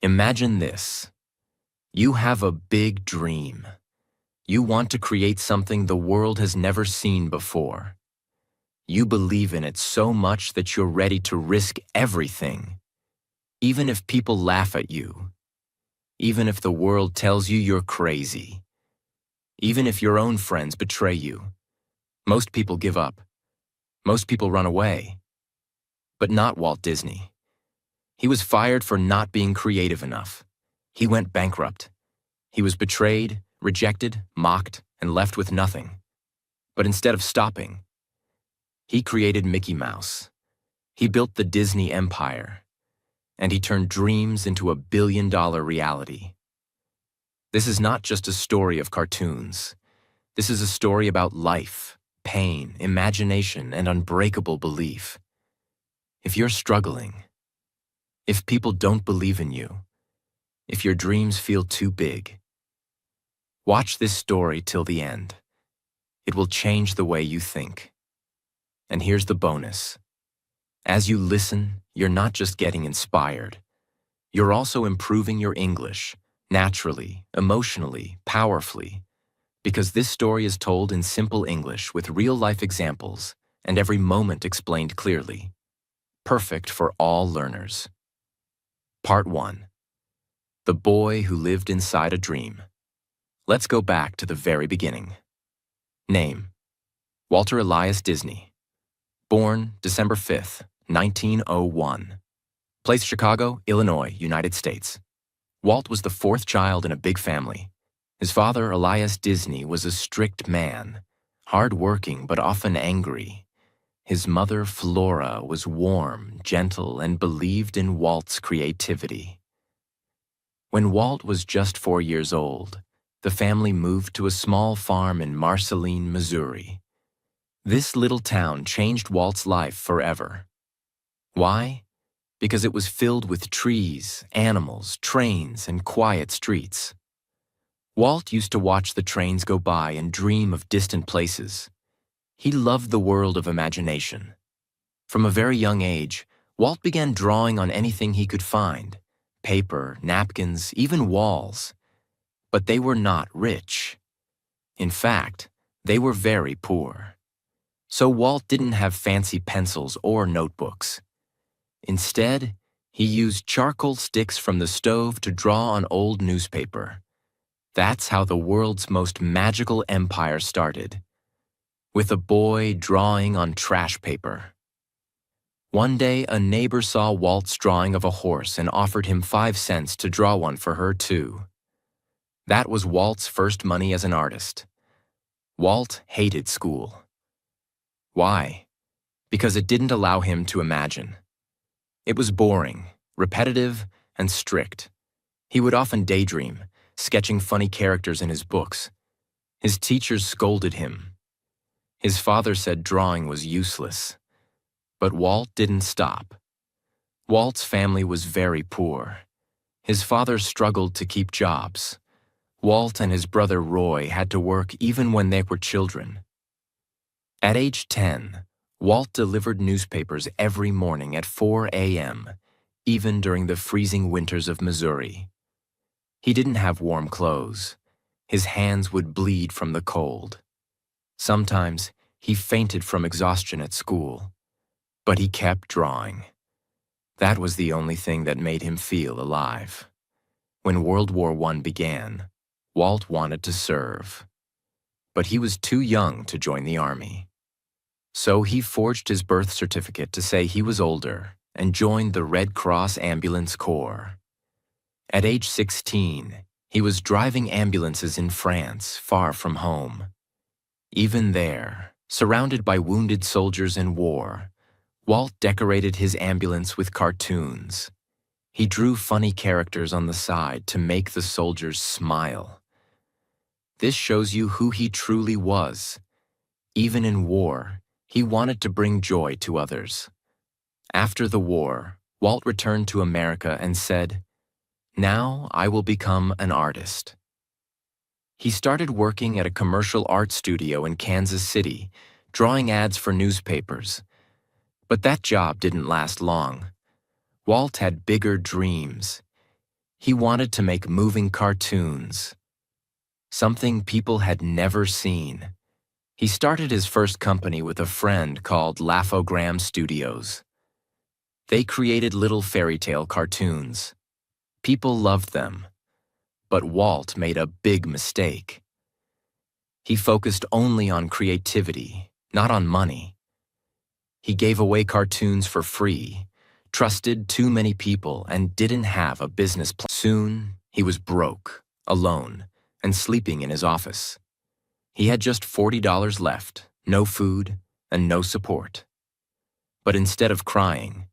Imagine this. You have a big dream. You want to create something the world has never seen before. You believe in it so much that you're ready to risk everything, even if people laugh at you, even if the world tells you you're crazy, even if your own friends betray you. Most people give up. Most people run away. But not Walt Disney. He was fired for not being creative enough. He went bankrupt. He was betrayed, rejected, mocked, and left with nothing. But instead of stopping, he created Mickey Mouse. He built the Disney empire, and he turned dreams into a billion-dollar reality. This is not just a story of cartoons. This is a story about life, pain, imagination, and unbreakable belief. If you're struggling, if people don't believe in you, if your dreams feel too big, watch this story till the end. It will change the way you think. And here's the bonus. As you listen, you're not just getting inspired. You're also improving your English, naturally, emotionally, powerfully, because this story is told in simple English with real-life examples and every moment explained clearly. Perfect for all learners. Part 1. The Boy Who Lived Inside a Dream. Let's go back to the very beginning. Name: Walter Elias Disney. Born December 5th, 1901. Place: Chicago, Illinois, United States. Walt was the fourth child in a big family. His father, Elias Disney, was a strict man, hard-working but often angry. His mother, Flora, was warm, gentle, and believed in Walt's creativity. When Walt was just 4 years old, the family moved to a small farm in Marceline, Missouri. This little town changed Walt's life forever. Why? Because it was filled with trees, animals, trains, and quiet streets. Walt used to watch the trains go by and dream of distant places. He loved the world of imagination. From a very young age, Walt began drawing on anything he could find: paper, napkins, even walls. But they were not rich. In fact, they were very poor. So Walt didn't have fancy pencils or notebooks. Instead, he used charcoal sticks from the stove to draw on old newspaper. That's how the world's most magical empire started, with a boy drawing on trash paper. One day, a neighbor saw Walt's drawing of a horse and offered him 5 cents to draw one for her too. That was Walt's first money as an artist. Walt hated school. Why? Because it didn't allow him to imagine. It was boring, repetitive, and strict. He would often daydream, sketching funny characters in his books. His teachers scolded him. His father said drawing was useless. But Walt didn't stop. Walt's family was very poor. His father struggled to keep jobs. Walt and his brother Roy had to work even when they were children. At age 10, Walt delivered newspapers every morning at 4 a.m., even during the freezing winters of Missouri. He didn't have warm clothes. His hands would bleed from the cold. Sometimes he fainted from exhaustion at school, but he kept drawing. That was the only thing that made him feel alive. When World War I began, Walt wanted to serve, but he was too young to join the army. So he forged his birth certificate to say he was older and joined the Red Cross Ambulance Corps. At age 16, he was driving ambulances in France, far from home. Even there, surrounded by wounded soldiers in war, Walt decorated his ambulance with cartoons. He drew funny characters on the side to make the soldiers smile. This shows you who he truly was. Even in war, he wanted to bring joy to others. After the war, Walt returned to America and said, "Now I will become an artist." He started working at a commercial art studio in Kansas City, drawing ads for newspapers. But that job didn't last long. Walt had bigger dreams. He wanted to make moving cartoons, something people had never seen. He started his first company with a friend called Laughogram Studios. They created little fairy tale cartoons. People loved them. But Walt made a big mistake. He focused only on creativity, not on money. He gave away cartoons for free, trusted too many people, and didn't have a business plan. Soon, he was broke, alone, and sleeping in his office. He had just $40 left, no food, and no support. But instead of crying,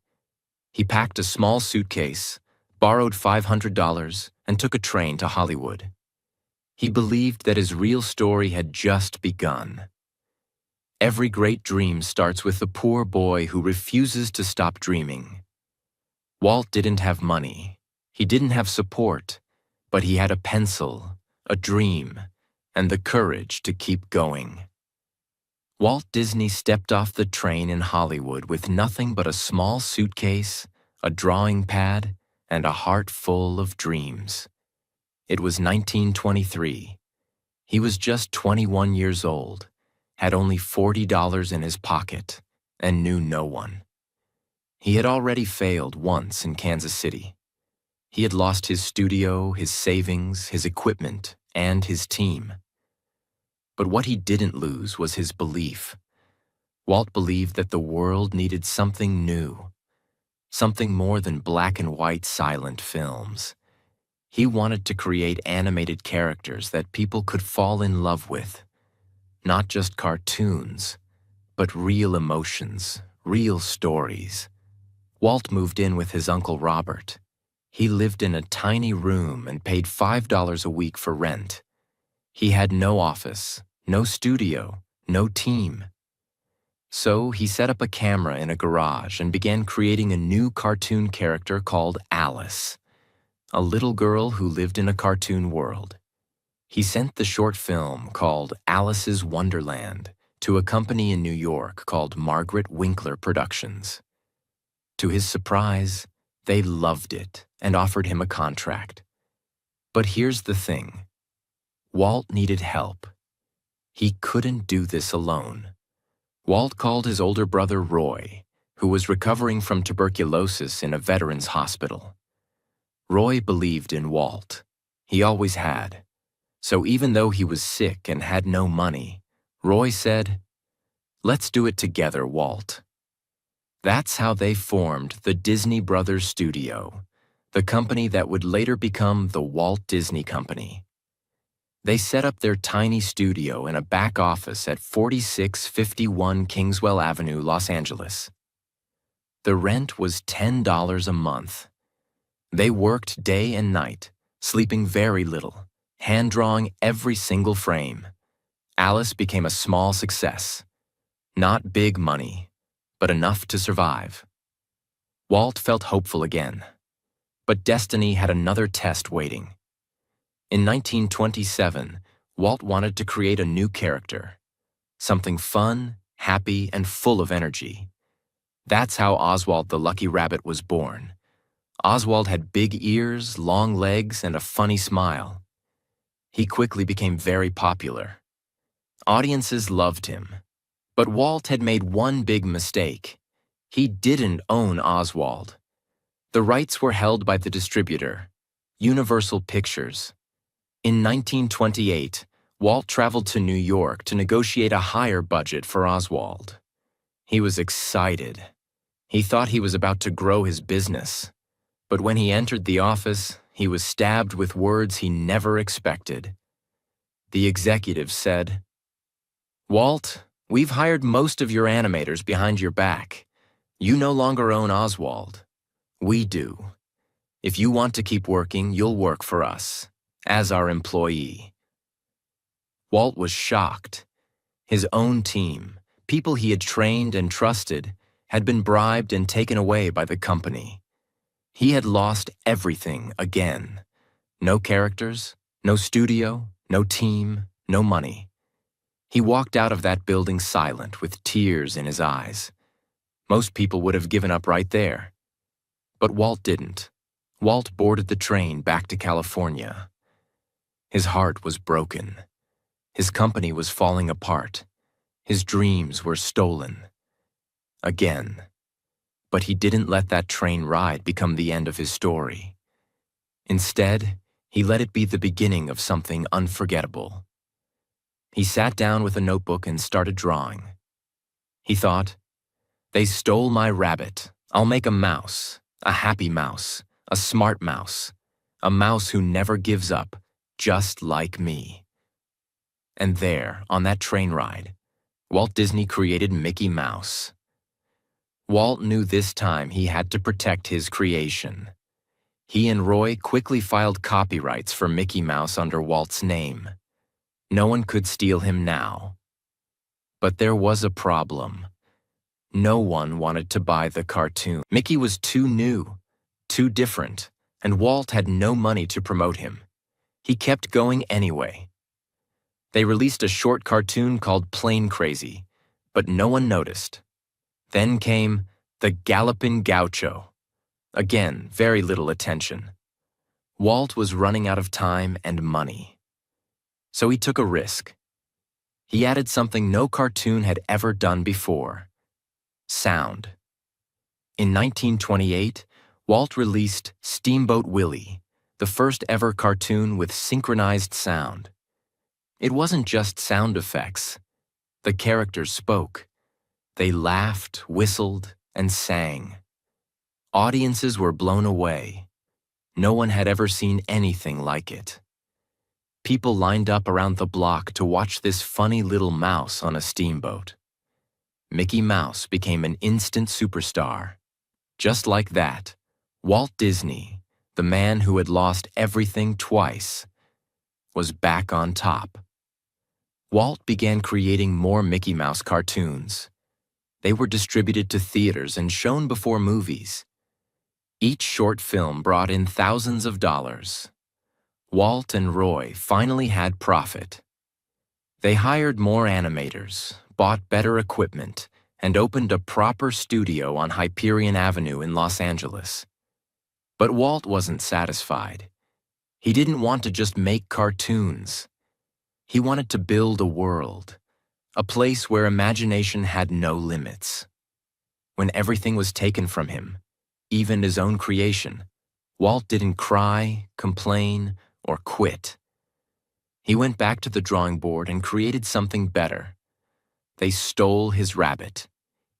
he packed a small suitcase, borrowed $500, and took a train to Hollywood. He believed that his real story had just begun. Every great dream starts with the poor boy who refuses to stop dreaming. Walt didn't have money. He didn't have support, but he had a pencil, a dream, and the courage to keep going. Walt Disney stepped off the train in Hollywood with nothing but a small suitcase, a drawing pad, and a heart full of dreams. It was 1923. He was just 21 years old, had only $40 in his pocket, and knew no one. He had already failed once in Kansas City. He had lost his studio, his savings, his equipment, and his team. But what he didn't lose was his belief. Walt believed that the world needed something new, something more than black and white silent films. He wanted to create animated characters that people could fall in love with. Not just cartoons, but real emotions, real stories. Walt moved in with his Uncle Robert. He lived in a tiny room and paid $5 a week for rent. He had no office, no studio, no team. So he set up a camera in a garage and began creating a new cartoon character called Alice, a little girl who lived in a cartoon world. He sent the short film called Alice's Wonderland to a company in New York called Margaret Winkler Productions. To his surprise, they loved it and offered him a contract. But here's the thing. Walt needed help. He couldn't do this alone. Walt called his older brother Roy, who was recovering from tuberculosis in a veterans hospital. Roy believed in Walt. He always had. So even though he was sick and had no money, Roy said, "Let's do it together, Walt." That's how they formed the Disney Brothers Studio, the company that would later become the Walt Disney Company. They set up their tiny studio in a back office at 4651 Kingswell Avenue, Los Angeles. The rent was $10 a month. They worked day and night, sleeping very little, hand-drawing every single frame. Alice became a small success. Not big money, but enough to survive. Walt felt hopeful again. But destiny had another test waiting. In 1927, Walt wanted to create a new character, something fun, happy, and full of energy. That's how Oswald the Lucky Rabbit was born. Oswald had big ears, long legs, and a funny smile. He quickly became very popular. Audiences loved him. But Walt had made one big mistake. He didn't own Oswald. The rights were held by the distributor, Universal Pictures. In 1928, Walt traveled to New York to negotiate a higher budget for Oswald. He was excited. He thought he was about to grow his business. But when he entered the office, he was stabbed with words he never expected. The executive said, "Walt, we've hired most of your animators behind your back. You no longer own Oswald. We do. If you want to keep working, you'll work for us, as our employee." Walt was shocked. His own team, people he had trained and trusted, had been bribed and taken away by the company. He had lost everything again. No characters, no studio, no team, no money. He walked out of that building silent, with tears in his eyes. Most people would have given up right there. But Walt didn't. Walt boarded the train back to California. His heart was broken. His company was falling apart. His dreams were stolen. Again. But he didn't let that train ride become the end of his story. Instead, he let it be the beginning of something unforgettable. He sat down with a notebook and started drawing. He thought, "They stole my rabbit. I'll make a mouse, a happy mouse, a smart mouse, a mouse who never gives up, just like me." And there, on that train ride, Walt Disney created Mickey Mouse. Walt knew this time he had to protect his creation. He and Roy quickly filed copyrights for Mickey Mouse under Walt's name. No one could steal him now. But there was a problem. No one wanted to buy the cartoon. Mickey was too new, too different, and Walt had no money to promote him. He kept going anyway. They released a short cartoon called Plain Crazy, but no one noticed. Then came The Gallopin' Gaucho. Again, very little attention. Walt was running out of time and money. So he took a risk. He added something no cartoon had ever done before: sound. In 1928, Walt released Steamboat Willie, the first ever cartoon with synchronized sound. It wasn't just sound effects. The characters spoke. They laughed, whistled, and sang. Audiences were blown away. No one had ever seen anything like it. People lined up around the block to watch this funny little mouse on a steamboat. Mickey Mouse became an instant superstar. Just like that, Walt Disney, the man who had lost everything twice, was back on top. Walt began creating more Mickey Mouse cartoons. They were distributed to theaters and shown before movies. Each short film brought in thousands of dollars. Walt and Roy finally had profit. They hired more animators, bought better equipment, and opened a proper studio on Hyperion Avenue in Los Angeles. But Walt wasn't satisfied. He didn't want to just make cartoons. He wanted to build a world, a place where imagination had no limits. When everything was taken from him, even his own creation, Walt didn't cry, complain, or quit. He went back to the drawing board and created something better. They stole his rabbit.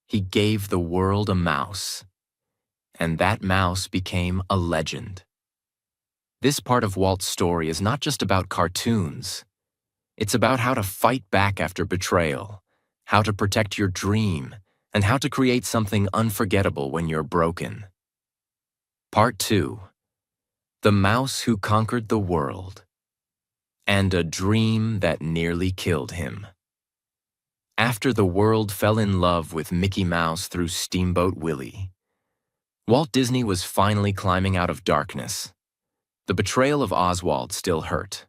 He gave the world a mouse. And that mouse became a legend. This part of Walt's story is not just about cartoons. It's about how to fight back after betrayal, how to protect your dream, and how to create something unforgettable when you're broken. Part 2. The Mouse Who Conquered the World. And a Dream That Nearly Killed Him. After the world fell in love with Mickey Mouse through Steamboat Willie, Walt Disney was finally climbing out of darkness. The betrayal of Oswald still hurt.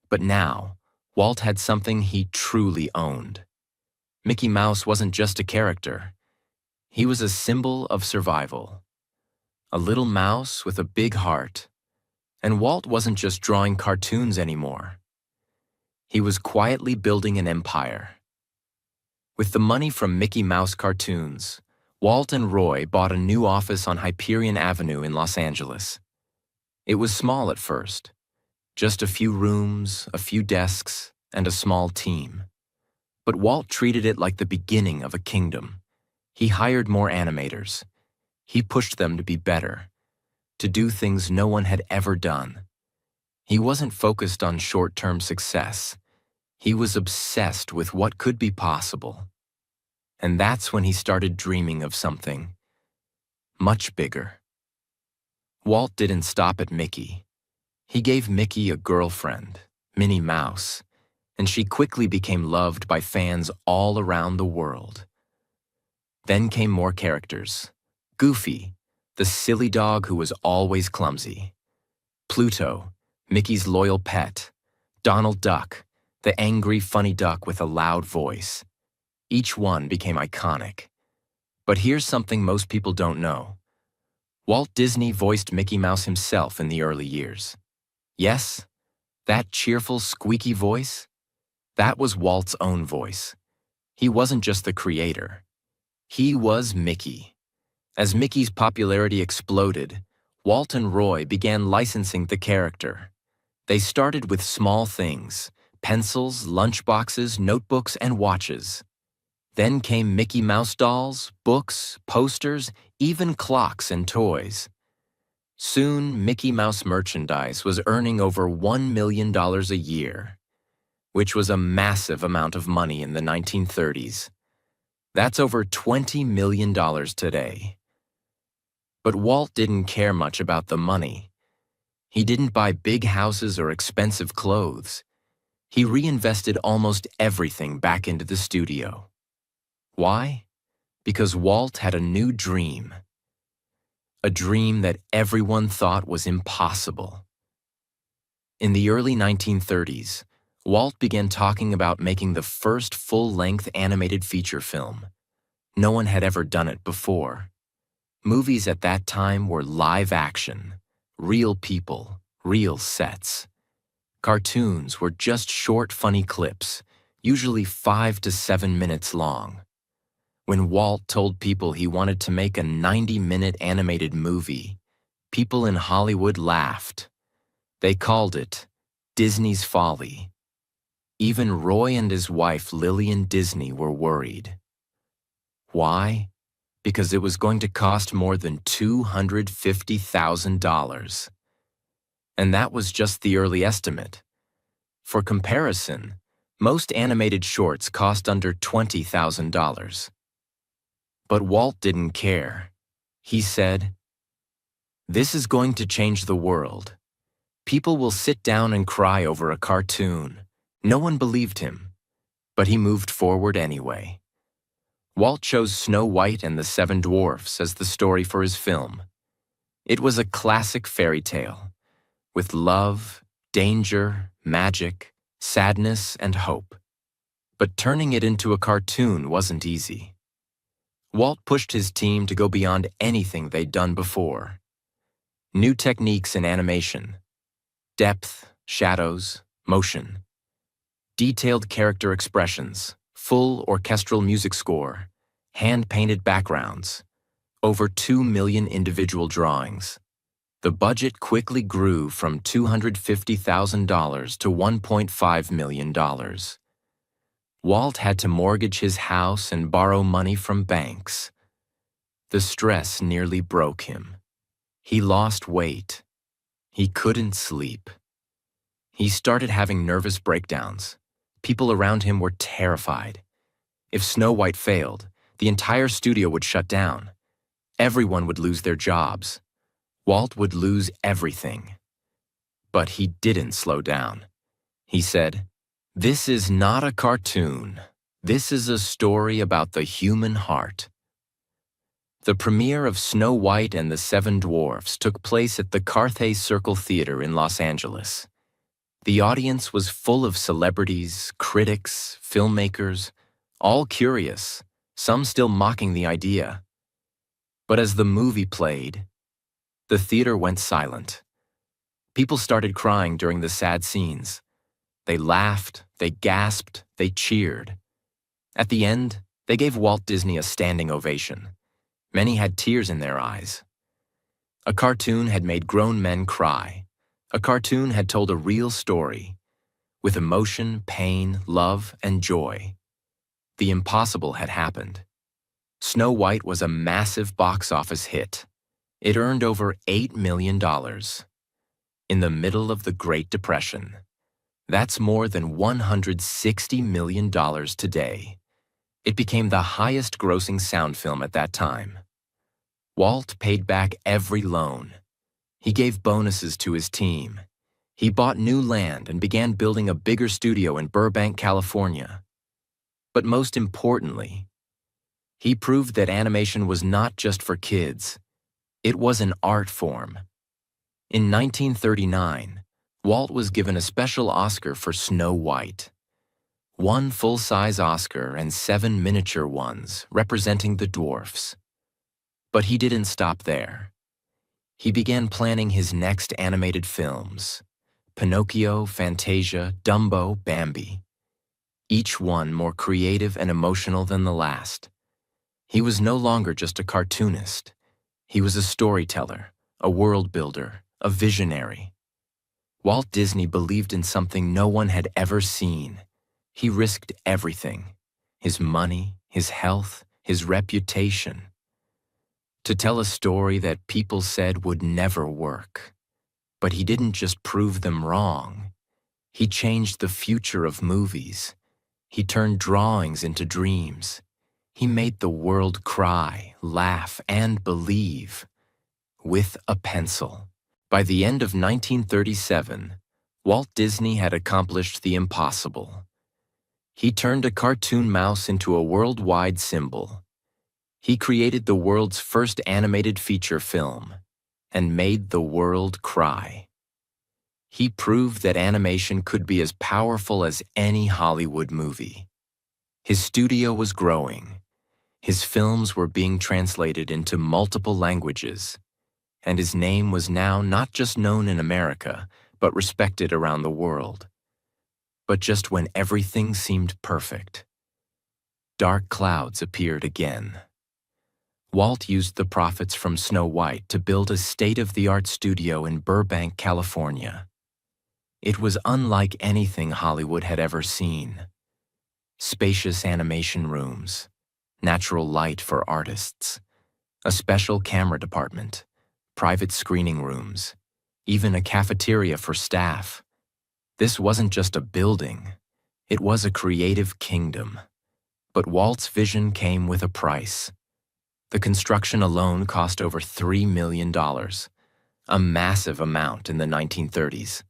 But now, Walt had something he truly owned. Mickey Mouse wasn't just a character. He was a symbol of survival. A little mouse with a big heart. And Walt wasn't just drawing cartoons anymore. He was quietly building an empire. With the money from Mickey Mouse cartoons, Walt and Roy bought a new office on Hyperion Avenue in Los Angeles. It was small at first. Just a few rooms, a few desks, and a small team. But Walt treated it like the beginning of a kingdom. He hired more animators. He pushed them to be better, to do things no one had ever done. He wasn't focused on short-term success. He was obsessed with what could be possible. And that's when he started dreaming of something much bigger. Walt didn't stop at Mickey. He gave Mickey a girlfriend, Minnie Mouse, and she quickly became loved by fans all around the world. Then came more characters. Goofy, the silly dog who was always clumsy. Pluto, Mickey's loyal pet. Donald Duck, the angry, funny duck with a loud voice. Each one became iconic. But here's something most people don't know. Walt Disney voiced Mickey Mouse himself in the early years. Yes, that cheerful, squeaky voice, that was Walt's own voice. He wasn't just the creator. He was Mickey. As Mickey's popularity exploded, Walt and Roy began licensing the character. They started with small things: pencils, lunchboxes, notebooks, and watches. Then came Mickey Mouse dolls, books, posters, even clocks and toys. Soon, Mickey Mouse merchandise was earning over $1 million a year, which was a massive amount of money in the 1930s. That's over $20 million today. But Walt didn't care much about the money. He didn't buy big houses or expensive clothes. He reinvested almost everything back into the studio. Why? Because Walt had a new dream. A dream that everyone thought was impossible. In the early 1930s, Walt began talking about making the first full-length animated feature film. No one had ever done it before. Movies at that time were live action, real people, real sets. Cartoons were just short, funny clips, usually 5 to 7 minutes long. When Walt told people he wanted to make a 90-minute animated movie, people in Hollywood laughed. They called it Disney's Folly. Even Roy and his wife Lillian Disney were worried. Why? Because it was going to cost more than $250,000. And that was just the early estimate. For comparison, most animated shorts cost under $20,000. But Walt didn't care. He said, "This is going to change the world. People will sit down and cry over a cartoon." No one believed him, but he moved forward anyway. Walt chose Snow White and the Seven Dwarfs as the story for his film. It was a classic fairy tale, with love, danger, magic, sadness, and hope. But turning it into a cartoon wasn't easy. Walt pushed his team to go beyond anything they'd done before. New techniques in animation: depth, shadows, motion. Detailed character expressions, full orchestral music score, hand-painted backgrounds, over 2 million individual drawings. The budget quickly grew from $250,000 to $1.5 million. Walt had to mortgage his house and borrow money from banks. The stress nearly broke him. He lost weight. He couldn't sleep. He started having nervous breakdowns. People around him were terrified. If Snow White failed, the entire studio would shut down. Everyone would lose their jobs. Walt would lose everything. But he didn't slow down. He said, "This is not a cartoon. This is a story about the human heart." The premiere of Snow White and the Seven Dwarfs took place at the Carthay Circle Theater in Los Angeles. The audience was full of celebrities, critics, filmmakers, all curious, some still mocking the idea. But as the movie played, the theater went silent. People started crying during the sad scenes. They laughed, they gasped, they cheered. At the end, they gave Walt Disney a standing ovation. Many had tears in their eyes. A cartoon had made grown men cry. A cartoon had told a real story, with emotion, pain, love, and joy. The impossible had happened. Snow White was a massive box office hit. It earned over $8 million. In the middle of the Great Depression. That's more than $160 million today. It became the highest-grossing sound film at that time. Walt paid back every loan. He gave bonuses to his team. He bought new land and began building a bigger studio in Burbank, California. But most importantly, he proved that animation was not just for kids. It was an art form. In 1939, Walt was given a special Oscar for Snow White. 1 full-size Oscar and 7 miniature ones representing the dwarfs. But he didn't stop there. He began planning his next animated films: Pinocchio, Fantasia, Dumbo, Bambi. Each one more creative and emotional than the last. He was no longer just a cartoonist. He was a storyteller, a world builder, a visionary. Walt Disney believed in something no one had ever seen. He risked everything: his money, his health, his reputation, to tell a story that people said would never work. But he didn't just prove them wrong. He changed the future of movies. He turned drawings into dreams. He made the world cry, laugh, and believe with a pencil. By the end of 1937, Walt Disney had accomplished the impossible. He turned a cartoon mouse into a worldwide symbol. He created the world's first animated feature film and made the world cry. He proved that animation could be as powerful as any Hollywood movie. His studio was growing. His films were being translated into multiple languages, and his name was now not just known in America, but respected around the world. But just when everything seemed perfect, dark clouds appeared again. Walt used the profits from Snow White to build a state-of-the-art studio in Burbank, California. It was unlike anything Hollywood had ever seen. Spacious animation rooms, natural light for artists, a special camera department, private screening rooms, even a cafeteria for staff. This wasn't just a building, it was a creative kingdom. But Walt's vision came with a price. The construction alone cost over $3 million, a massive amount in the 1930s.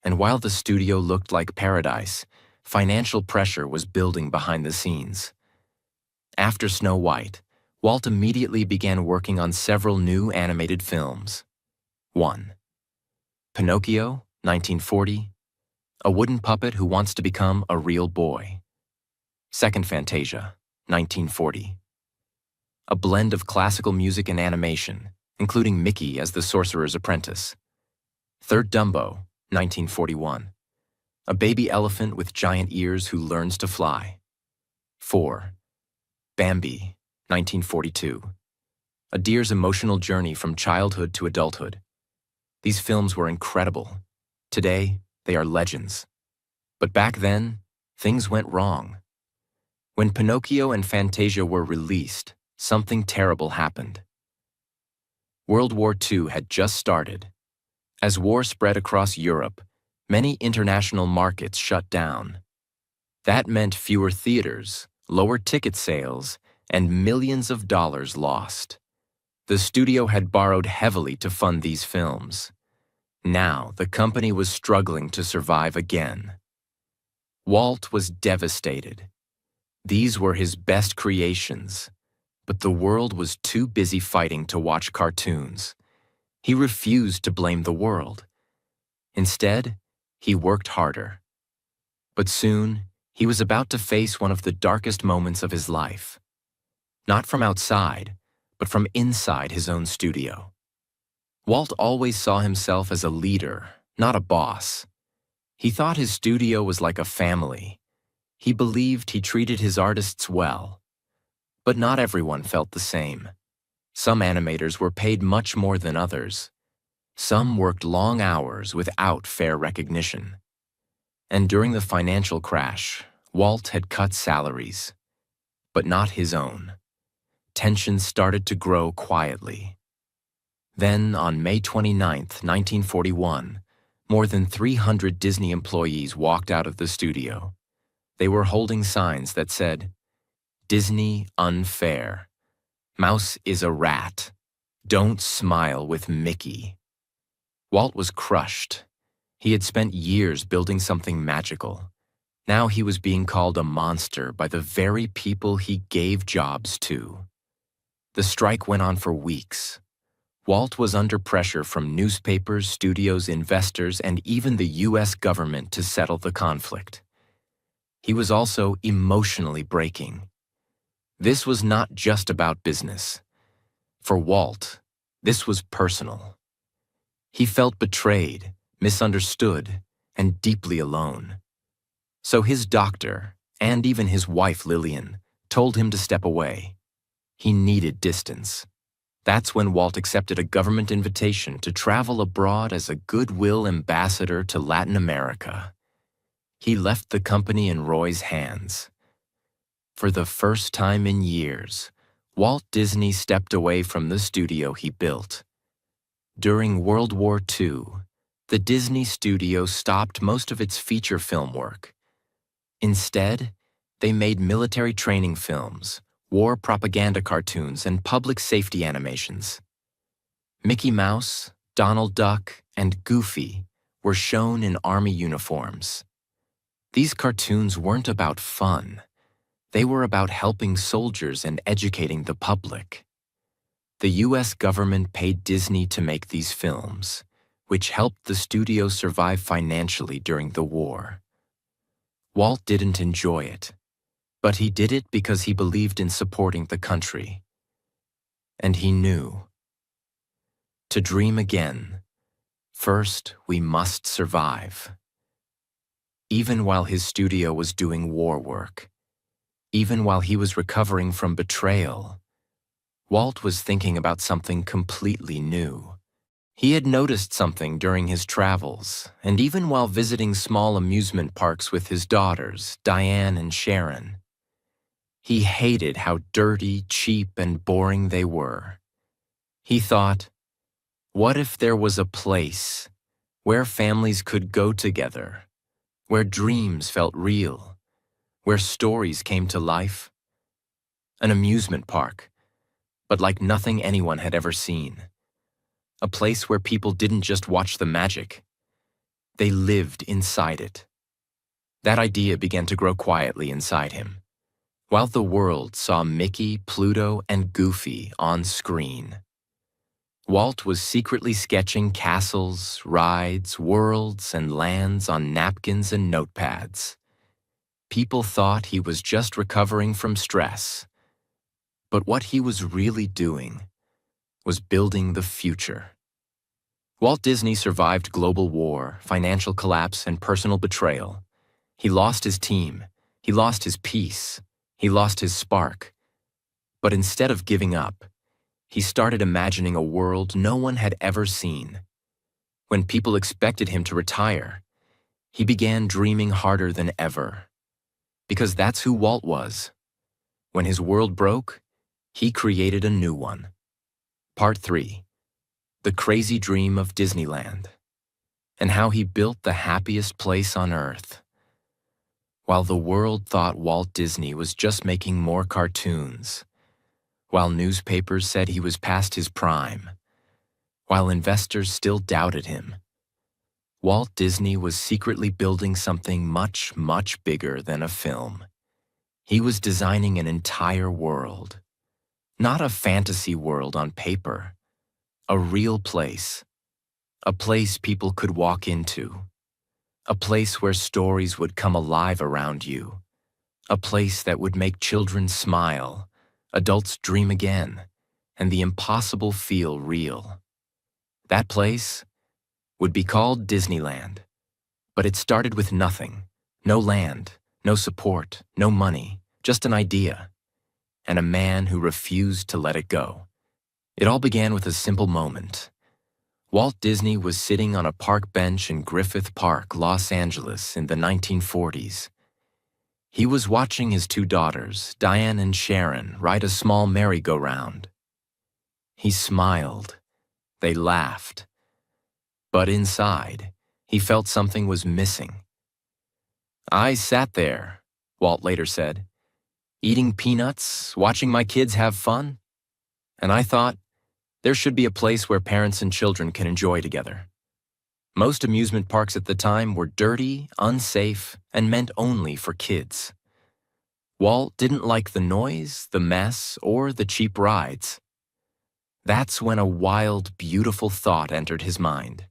And while the studio looked like paradise, financial pressure was building behind the scenes. After Snow White, Walt immediately began working on several new animated films. 1. Pinocchio, 1940, a wooden puppet who wants to become a real boy. Second Fantasia, 1940. A blend of classical music and animation, including Mickey as the sorcerer's apprentice. Third Dumbo, 1941. A baby elephant with giant ears who learns to fly. 4. Bambi, 1942. A deer's emotional journey from childhood to adulthood. These films were incredible. Today, they are legends. But back then, things went wrong. When Pinocchio and Fantasia were released, something terrible happened. World War II had just started. As war spread across Europe, many international markets shut down. That meant fewer theaters, lower ticket sales, and millions of dollars lost. The studio had borrowed heavily to fund these films. Now, the company was struggling to survive again. Walt was devastated. These were his best creations. But the world was too busy fighting to watch cartoons. He refused to blame the world. Instead, he worked harder. But soon, he was about to face one of the darkest moments of his life. Not from outside, but from inside his own studio. Walt always saw himself as a leader, not a boss. He thought his studio was like a family. He believed he treated his artists well. But not everyone felt the same. Some animators were paid much more than others. Some worked long hours without fair recognition. And during the financial crash, Walt had cut salaries, but not his own. Tensions started to grow quietly. Then, on May 29, 1941, more than 300 Disney employees walked out of the studio. They were holding signs that said, "Disney unfair. Mouse is a rat. Don't smile with Mickey." Walt was crushed. He had spent years building something magical. Now he was being called a monster by the very people he gave jobs to. The strike went on for weeks. Walt was under pressure from newspapers, studios, investors, and even the U.S. government to settle the conflict. He was also emotionally breaking. This was not just about business. For Walt, This was personal. He felt betrayed, misunderstood, and deeply alone. So his doctor, and even his wife Lillian, told him to step away. He needed distance. That's when Walt accepted a government invitation to travel abroad as a goodwill ambassador to Latin America. He left the company in Roy's hands. For the first time in years, Walt Disney stepped away from the studio he built. During World War II, the Disney studio stopped most of its feature film work. Instead, they made military training films, war propaganda cartoons, and public safety animations. Mickey Mouse, Donald Duck, and Goofy were shown in army uniforms. These cartoons weren't about fun. They were about helping soldiers and educating the public. The U.S. government paid Disney to make these films, which helped the studio survive financially during the war. Walt didn't enjoy it, but he did it because he believed in supporting the country. And he knew. To dream again, first we must survive. Even while his studio was doing war work, even while he was recovering from betrayal, Walt was thinking about something completely new. He had noticed something during his travels, and even while visiting small amusement parks with his daughters, Diane and Sharon. He hated how dirty, cheap, and boring they were. He thought, what if there was a place where families could go together, where dreams felt real, where stories came to life? An amusement park, but like nothing anyone had ever seen. A place where people didn't just watch the magic, they lived inside it. That idea began to grow quietly inside him, while the world saw Mickey, Pluto, and Goofy on screen. Walt was secretly sketching castles, rides, worlds, and lands on napkins and notepads. People thought he was just recovering from stress, but what he was really doing was building the future. Walt Disney survived global war, financial collapse, and personal betrayal. He lost his team, he lost his peace, he lost his spark. But instead of giving up, he started imagining a world no one had ever seen. When people expected him to retire, he began dreaming harder than ever. Because that's who Walt was. When his world broke, he created a new one. Part 3. The Crazy Dream of Disneyland, and how he built the happiest place on Earth. While the world thought Walt Disney was just making more cartoons, while newspapers said he was past his prime, while investors still doubted him, Walt Disney was secretly building something much, much bigger than a film. He was designing an entire world. Not a fantasy world on paper, a real place. A place people could walk into. A place where stories would come alive around you. A place that would make children smile, adults dream again, and the impossible feel real. That place would be called Disneyland. But it started with nothing. No land, no support, no money, just an idea. And a man who refused to let it go. It all began with a simple moment. Walt Disney was sitting on a park bench in Griffith Park, Los Angeles in the 1940s. He was watching his two daughters, Diane and Sharon, ride a small merry-go-round. He smiled. They laughed. But inside, he felt something was missing. I sat there, Walt later said, eating peanuts, watching my kids have fun. And I thought, there should be a place where parents and children can enjoy together. Most amusement parks at the time were dirty, unsafe, and meant only for kids. Walt didn't like the noise, the mess, or the cheap rides. That's when a wild, beautiful thought entered his mind.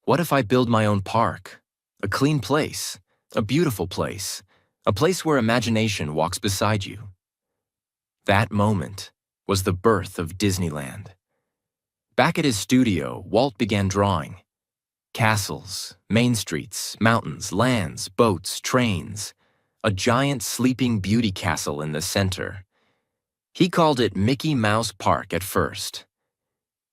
What if I build my own park? A clean place, a beautiful place, a place where imagination walks beside you. That moment was the birth of Disneyland, Back at his studio, Walt began drawing. Castles, main streets, mountains, lands, boats, trains. A giant sleeping beauty castle in the center. He called it Mickey Mouse Park at first.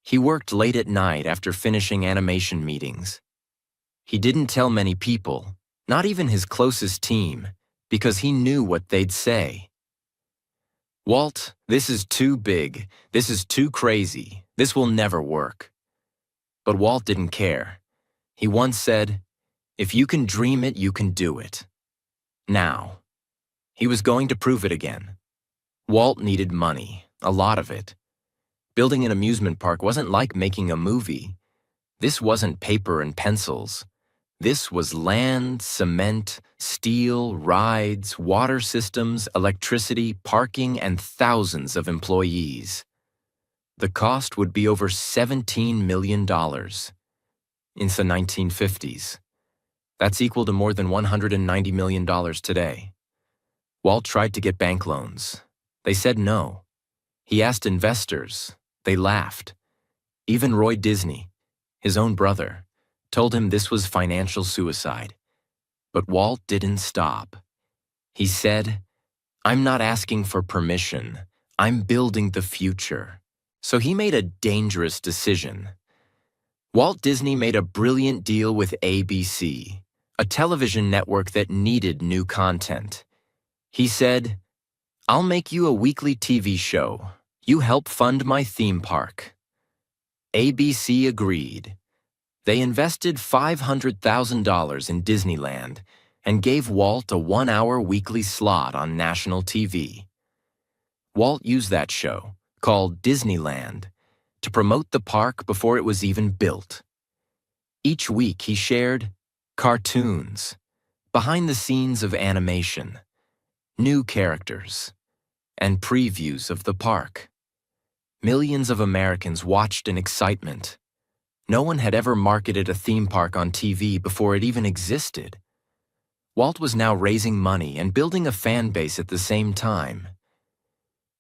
He worked late at night after finishing animation meetings. He didn't tell many people, not even his closest team, because he knew what they'd say. "Walt, this is too big. This is too crazy. This will never work." But Walt didn't care. He once said, "If you can dream it, you can do it." Now, he was going to prove it again. Walt needed money, a lot of it. Building an amusement park wasn't like making a movie. This wasn't paper and pencils. This was land, cement, steel, rides, water systems, electricity, parking, and thousands of employees. The cost would be over $17 million. In the 1950s. That's equal to more than $190 million today. Walt tried to get bank loans. They said no. He asked investors. They laughed. Even Roy Disney, his own brother, told him this was financial suicide. But Walt didn't stop. He said, "I'm not asking for permission. I'm building the future." So he made a dangerous decision. Walt Disney made a brilliant deal with ABC, a television network that needed new content. He said, "I'll make you a weekly TV show. You help fund my theme park." ABC agreed. They invested $500,000 in Disneyland and gave Walt a 1-hour weekly slot on national TV. Walt used that show, called Disneyland, to promote the park before it was even built. Each week he shared cartoons, behind the scenes of animation, new characters, and previews of the park. Millions of Americans watched in excitement. No one had ever marketed a theme park on TV before it even existed. Walt was now raising money and building a fan base at the same time.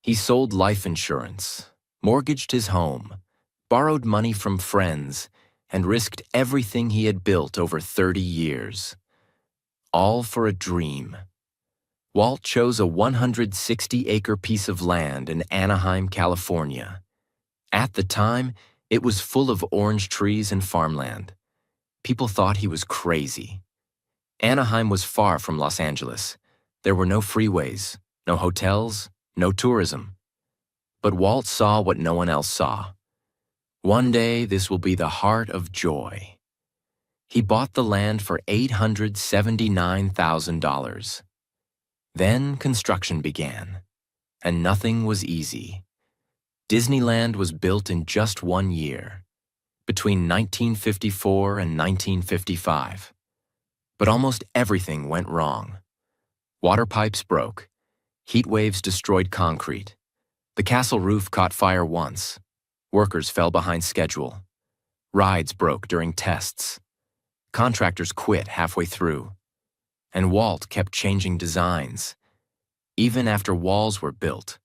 He sold life insurance, mortgaged his home, borrowed money from friends, and risked everything he had built over 30 years. All for a dream. Walt chose a 160-acre piece of land in Anaheim, California. At the time, it was full of orange trees and farmland. People thought he was crazy. Anaheim was far from Los Angeles. There were no freeways, no hotels, no tourism. But Walt saw what no one else saw. One day, this will be the heart of joy. He bought the land for $879,000. Then construction began, and nothing was easy. Disneyland was built in just 1 year, between 1954 and 1955. But almost everything went wrong. Water pipes broke. Heat waves destroyed concrete. The castle roof caught fire once. Workers fell behind schedule. Rides broke during tests. Contractors quit halfway through. And Walt kept changing designs. Even after walls were built,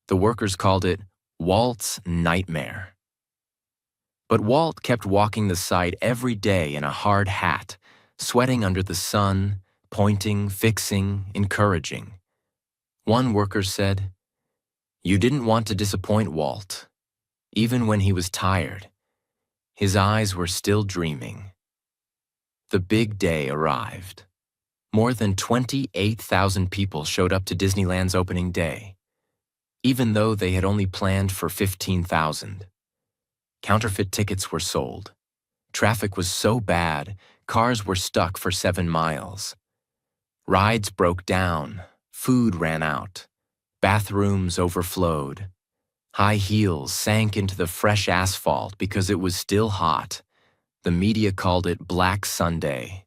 the workers called it Walt's nightmare. But Walt kept walking the site every day in a hard hat, sweating under the sun, pointing, fixing, encouraging. One worker said, "You didn't want to disappoint Walt." Even when he was tired, his eyes were still dreaming. The big day arrived. More than 28,000 people showed up to Disneyland's opening day, even though they had only planned for 15,000. Counterfeit tickets were sold. Traffic was so bad, cars were stuck for 7 miles. Rides broke down, food ran out, bathrooms overflowed. High heels sank into the fresh asphalt because it was still hot. The media called it Black Sunday.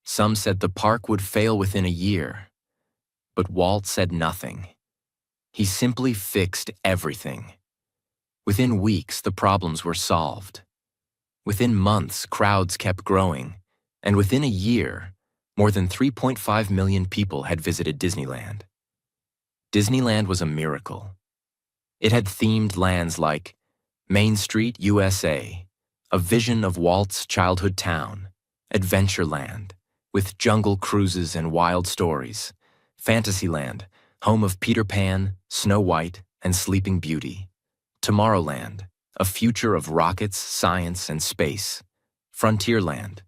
Some said the park would fail within a year. But Walt said nothing. He simply fixed everything. Within weeks, the problems were solved. Within months, crowds kept growing. And within a year, more than 3.5 million people had visited Disneyland. Disneyland was a miracle. It had themed lands like Main Street, USA, a vision of Walt's childhood town. Adventureland, with jungle cruises and wild stories. Fantasyland, home of Peter Pan, Snow White, and Sleeping Beauty. Tomorrowland, a future of rockets, science, and space. Frontierland,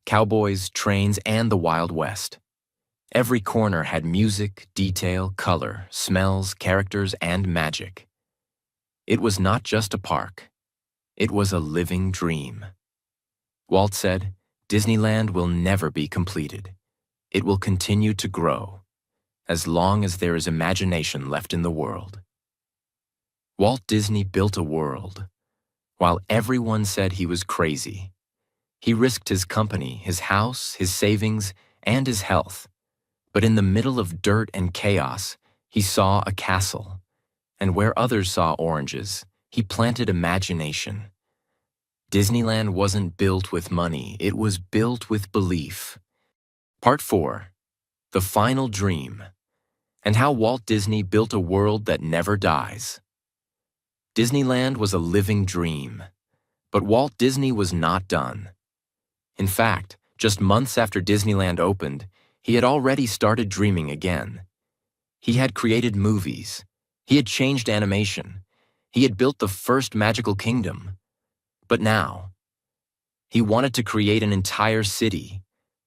cowboys, trains, and the Wild West. Every corner had music, detail, color, smells, characters, and magic. It was not just a park. It was a living dream. Walt said, "Disneyland will never be completed. It will continue to grow, as long as there is imagination left in the world." Walt Disney built a world, while everyone said he was crazy. He risked his company, his house, his savings, and his health. But in the middle of dirt and chaos, he saw a castle. And where others saw oranges, he planted imagination. Disneyland wasn't built with money, it was built with belief. Part 4. The Final Dream, and how Walt Disney built a world that never dies. Disneyland was a living dream, but Walt Disney was not done. In fact, just months after Disneyland opened, he had already started dreaming again. He had created movies. He had changed animation. He had built the first magical kingdom. But now, he wanted to create an entire city,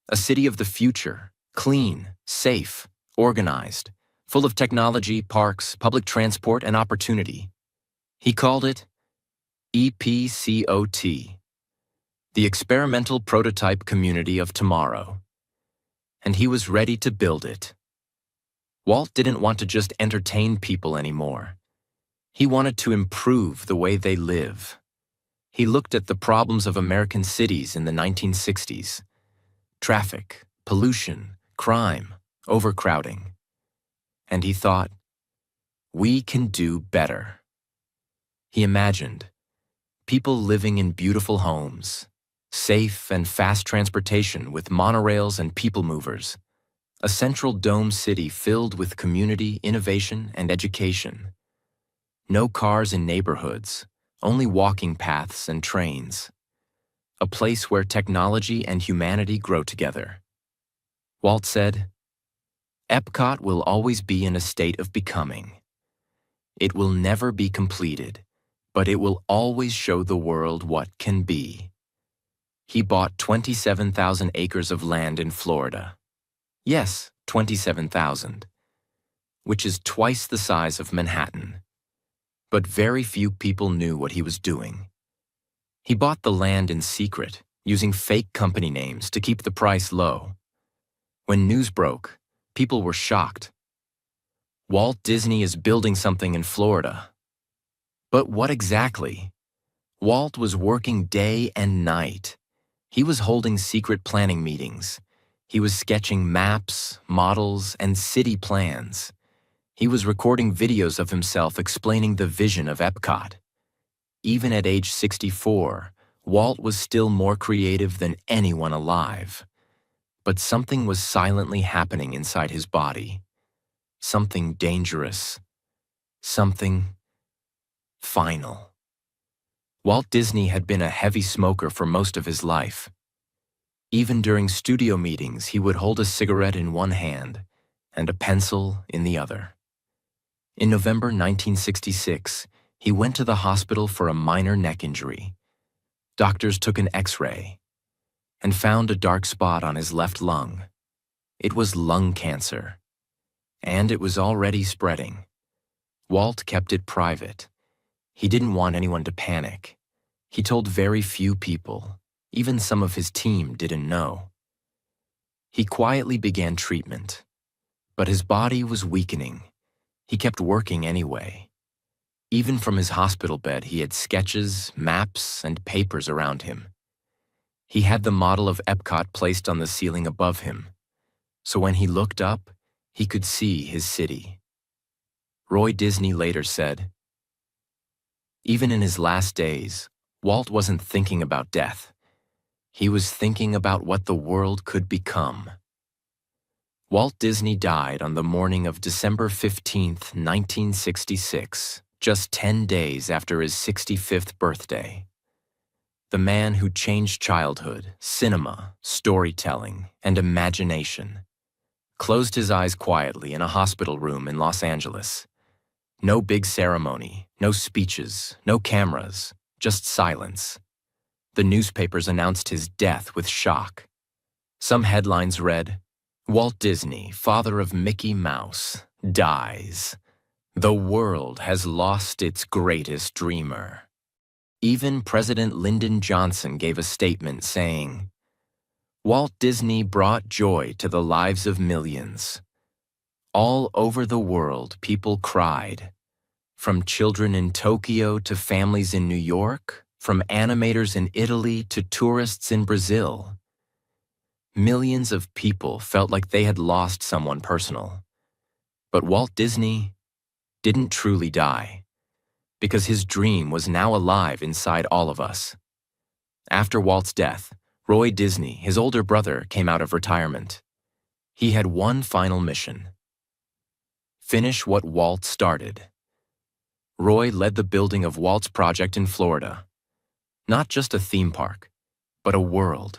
a city of the future, clean, safe, organized, full of technology, parks, public transport, and opportunity. He called it EPCOT, the Experimental Prototype Community of Tomorrow. And he was ready to build it. Walt didn't want to just entertain people anymore. He wanted to improve the way they live. He looked at the problems of American cities in the 1960s. Traffic, pollution, crime, overcrowding. And he thought, we can do better. He imagined people living in beautiful homes, safe and fast transportation with monorails and people movers, a central dome city filled with community, innovation, and education. No cars in neighborhoods, only walking paths and trains. A place where technology and humanity grow together. Walt said, "Epcot will always be in a state of becoming. It will never be completed, but it will always show the world what can be." He bought 27,000 acres of land in Florida. Yes, 27,000, which is twice the size of Manhattan. But very few people knew what he was doing. He bought the land in secret, using fake company names to keep the price low. When news broke, people were shocked. Walt Disney is building something in Florida. But what exactly? Walt was working day and night. He was holding secret planning meetings. He was sketching maps, models, and city plans. He was recording videos of himself explaining the vision of Epcot. Even at age 64, Walt was still more creative than anyone alive. But something was silently happening inside his body. Something dangerous. Something final. Walt Disney had been a heavy smoker for most of his life. Even during studio meetings, he would hold a cigarette in one hand and a pencil in the other. In November 1966, he went to the hospital for a minor neck injury. Doctors took an X-ray and found a dark spot on his left lung. It was lung cancer, and it was already spreading. Walt kept it private. He didn't want anyone to panic. He told very few people. Even some of his team didn't know. He quietly began treatment, but his body was weakening. He kept working anyway. Even from his hospital bed, he had sketches, maps, and papers around him. He had the model of Epcot placed on the ceiling above him, so when he looked up, he could see his city. Roy Disney later said, "Even in his last days, Walt wasn't thinking about death. He was thinking about what the world could become." Walt Disney died on the morning of December 15, 1966, just 10 days after his 65th birthday. The man who changed childhood, cinema, storytelling, and imagination closed his eyes quietly in a hospital room in Los Angeles. No big ceremony, no speeches, no cameras, just silence. The newspapers announced his death with shock. Some headlines read, "Walt Disney, father of Mickey Mouse, dies. The world has lost its greatest dreamer." Even President Lyndon Johnson gave a statement saying, "Walt Disney brought joy to the lives of millions." All over the world, people cried. From children in Tokyo to families in New York, from animators in Italy to tourists in Brazil. Millions of people felt like they had lost someone personal. But Walt Disney didn't truly die, because his dream was now alive inside all of us. After Walt's death, Roy Disney, his older brother, came out of retirement. He had one final mission: finish what Walt started. Roy led the building of Walt's project in Florida. Not just a theme park, but a world.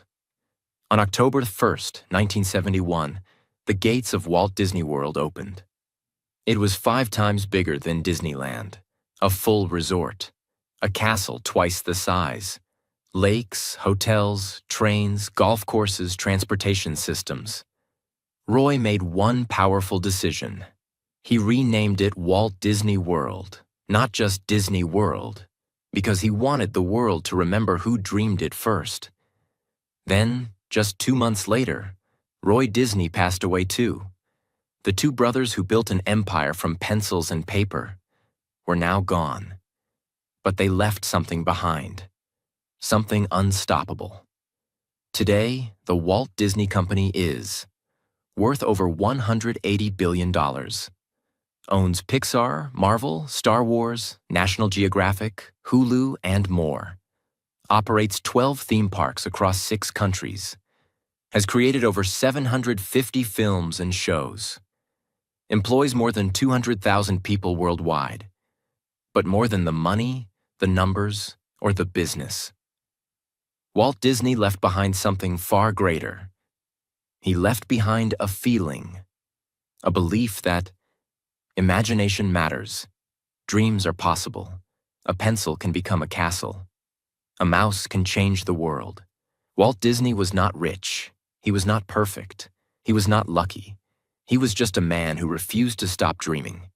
On October 1st, 1971, the gates of Walt Disney World opened. It was 5 times bigger than Disneyland, a full resort, a castle twice the size, lakes, hotels, trains, golf courses, transportation systems. Roy made one powerful decision. He renamed it Walt Disney World, not just Disney World, because he wanted the world to remember who dreamed it first. Then, just 2 months later, Roy Disney passed away too. The 2 brothers who built an empire from pencils and paper were now gone. But they left something behind, something unstoppable. Today, the Walt Disney Company is worth over $180 billion. Owns Pixar, Marvel, Star Wars, National Geographic, Hulu, and more. Operates 12 theme parks across 6 countries. Has created over 750 films and shows. Employs more than 200,000 people worldwide. But more than the money, the numbers, or the business, Walt Disney left behind something far greater. He left behind a feeling, a belief that imagination matters, dreams are possible, a pencil can become a castle, a mouse can change the world. Walt Disney was not rich, he was not perfect, he was not lucky. He was just a man who refused to stop dreaming.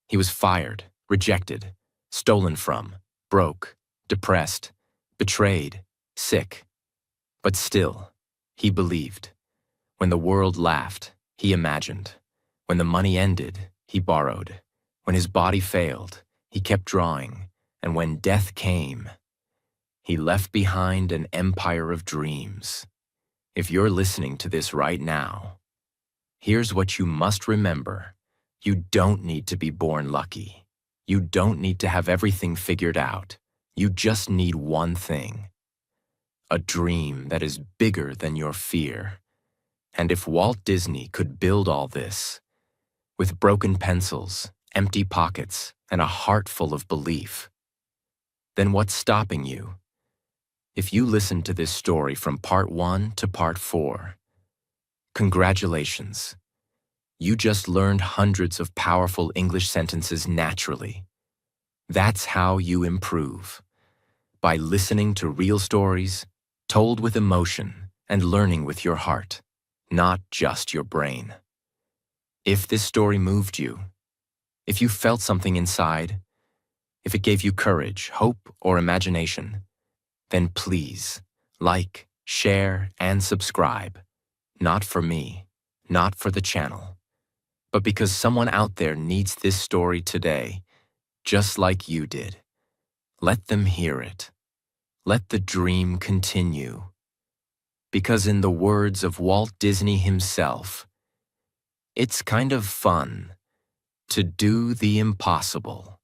He was fired, rejected, stolen from, broke, depressed, betrayed, sick. But still, he believed. When the world laughed, he imagined. When the money ended, he borrowed. When his body failed, he kept drawing. And when death came, he left behind an empire of dreams. If you're listening to this right now, here's what you must remember. You don't need to be born lucky. You don't need to have everything figured out. You just need one thing: a dream that is bigger than your fear. And if Walt Disney could build all this, with broken pencils, empty pockets, and a heart full of belief, then what's stopping you? If you listen to this story from part 1 to part 4, congratulations. You just learned hundreds of powerful English sentences naturally. That's how you improve. By listening to real stories, told with emotion, and learning with your heart, not just your brain. If this story moved you, if you felt something inside, if it gave you courage, hope, or imagination, then please like, share, and subscribe. Not for me, not for the channel, but because someone out there needs this story today, just like you did. Let them hear it. Let the dream continue. Because in the words of Walt Disney himself, it's kind of fun to do the impossible.